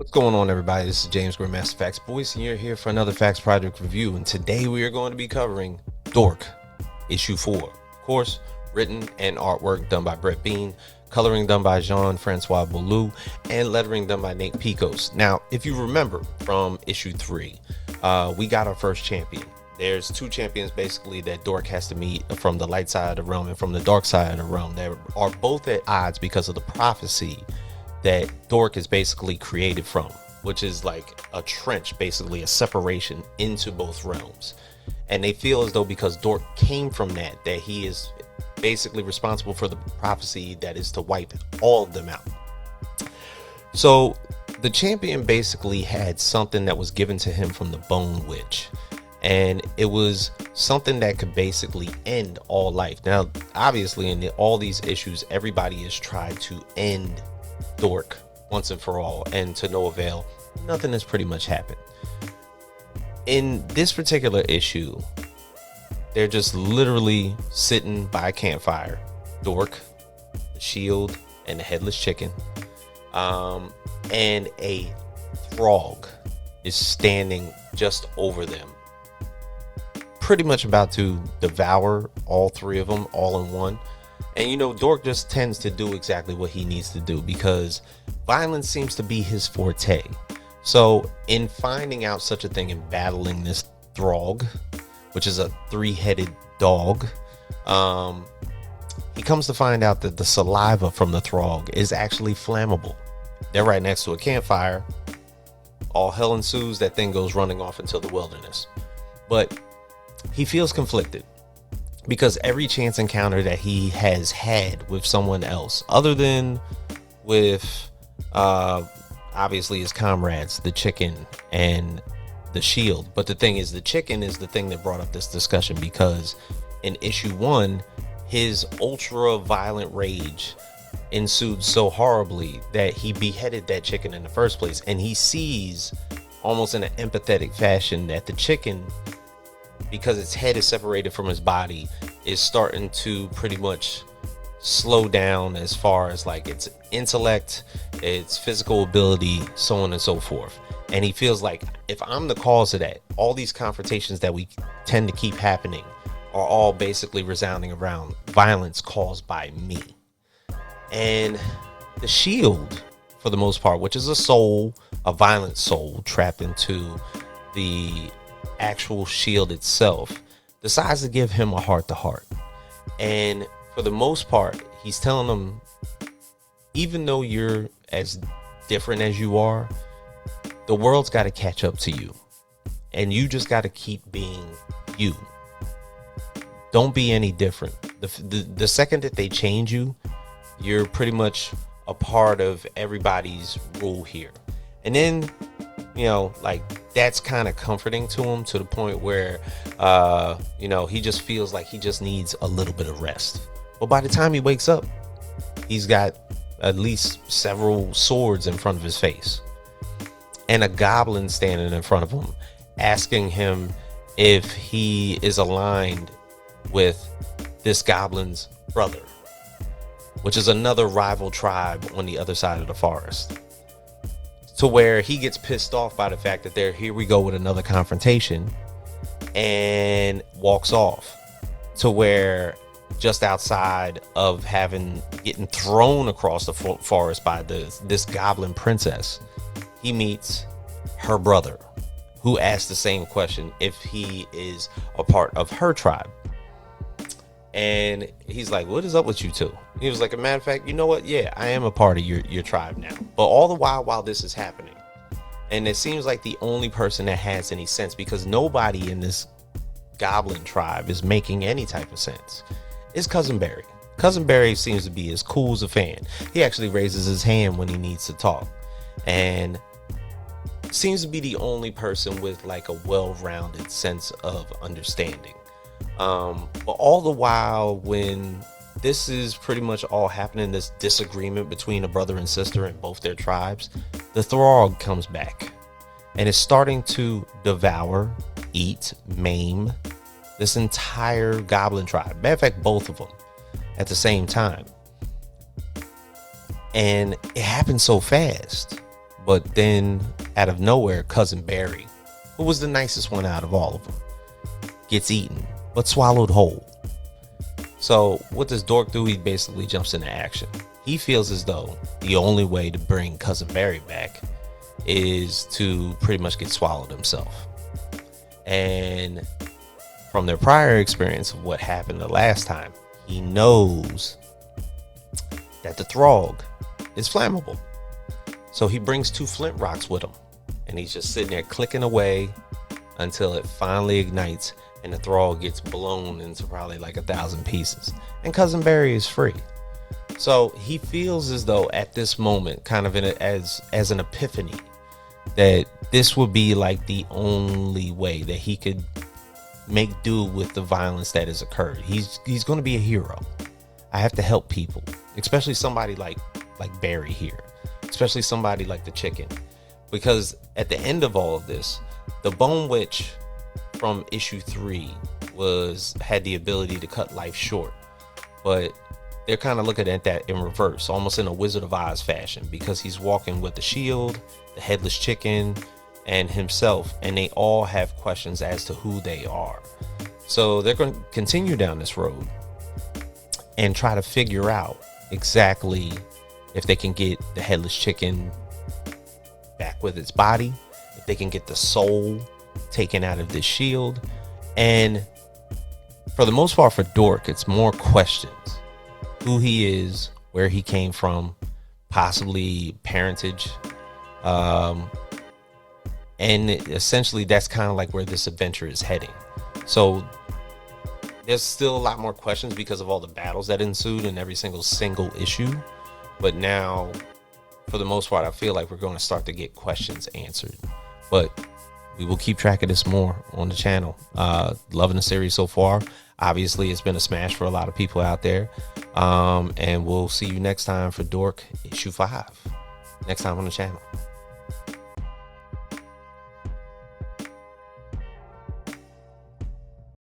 What's going on, everybody? This is James Grandmaster Faqs Voice, and you're here for another Faqs Project review. And today we are going to be covering Dork, issue 4. Of course, written and artwork done by Brett Bean, coloring done by Francois-Beaulieu, and lettering done by Nate Piekos. Now, if you remember from issue 3, we got our first champion. There's two champions basically that Dork has to meet from the light side of the realm and from the dark side of the realm that are both at odds because of the prophecy that Dork is basically created from, which is like a trench, basically a separation into both realms. And they feel as though because Dork came from that he is basically responsible for the prophecy that is to wipe all of them out. So the champion basically had something that was given to him from the Bone Witch, and it was something that could basically end all life. Now, obviously, in all these issues, everybody has tried to end Dork once and for all, and to no avail. Nothing has pretty much happened. In this particular issue, they're just literally sitting by a campfire. Dork, the Shield, and the Headless Chicken, and a Thrawg is standing just over them, pretty much about to devour all three of them all in one. And you know, Dork just tends to do exactly what he needs to do because violence seems to be his forte. So in finding out such a thing and battling this Thrawg, which is a three-headed dog, he comes to find out that the saliva from the Thrawg is actually flammable. They're right next to a campfire. All hell ensues. That thing goes running off into the wilderness. But he feels conflicted, because every chance encounter that he has had with someone else, other than with obviously his comrades, the Chicken and the Shield. But the thing is, the Chicken is the thing that brought up this discussion, because in issue 1, his ultra violent rage ensued so horribly that he beheaded that Chicken in the first place. And he sees almost in an empathetic fashion that the Chicken, because its head is separated from his body, is starting to pretty much slow down as far as like its intellect, its physical ability, so on and so forth. And he feels like, if I'm the cause of that, all these confrontations that we tend to keep happening are all basically resounding around violence caused by me. And the Shield, for the most part, which is a soul, a violent soul trapped into the actual Shield itself, decides to give him a heart-to-heart. And for the most part, he's telling him, even though you're as different as you are, the world's got to catch up to you, and you just got to keep being you. Don't be any different. The second that they change you, you're pretty much a part of everybody's rule here. And then, you know, like, that's kind of comforting to him, to the point where, you know, he just feels like he just needs a little bit of rest. But by the time he wakes up, he's got at least several swords in front of his face, and a goblin standing in front of him, asking him if he is aligned with this goblin's brother, which is another rival tribe on the other side of the forest. To where he gets pissed off by the fact that here we go with another confrontation, and walks off. To where just outside of getting thrown across the forest by this goblin princess, he meets her brother, who asks the same question if he is a part of her tribe. And he's like, what is up with you two? He was like, a matter of fact, you know what? Yeah, I am a part of your tribe now. But all the while this is happening, and it seems like the only person that has any sense, because nobody in this goblin tribe is making any type of sense, is Cousin Barry. Cousin Barry seems to be as cool as a fan. He actually raises his hand when he needs to talk, and seems to be the only person with like a well-rounded sense of understanding. But all the while, when this is pretty much all happening, this disagreement between a brother and sister in both their tribes, the Thrawg comes back and is starting to devour, eat, maim this entire goblin tribe. Matter of fact, both of them at the same time. And it happened so fast. But then out of nowhere, cousin Barry, who was the nicest one out of all of them, gets eaten but swallowed whole. So what does Dork do? He basically jumps into action. He feels as though the only way to bring cousin Barry back is to pretty much get swallowed himself. And from their prior experience of what happened the last time, he knows that the Thrawg is flammable. So he brings 2 flint rocks with him, and he's just sitting there clicking away until it finally ignites and the Thrawg gets blown into probably like 1,000 pieces, and cousin Barry is free. So he feels as though at this moment, kind of as an epiphany, that this would be like the only way that he could make do with the violence that has occurred. He's going to be a hero. I have to help people, especially somebody like Barry here, especially somebody like the chicken, because at the end of all of this, the Bone Witch from issue 3 had the ability to cut life short, but they're kind of looking at that in reverse, almost in a Wizard of Oz fashion, because he's walking with the shield, the Headless Chicken, and himself, and they all have questions as to who they are. So they're going to continue down this road and try to figure out exactly if they can get the Headless Chicken back with its body, if they can get the soul taken out of this shield. And for the most part for Dork, it's more questions: who he is, where he came from, possibly parentage, and essentially that's kind of like where this adventure is heading. So there's still a lot more questions because of all the battles that ensued in every single issue, but now for the most part I feel like we're going to start to get questions answered. But we will keep track of this more on the channel. Loving the series so far. Obviously it's been a smash for a lot of people out there, and we'll see you next time for Dork issue 5 next time on the channel.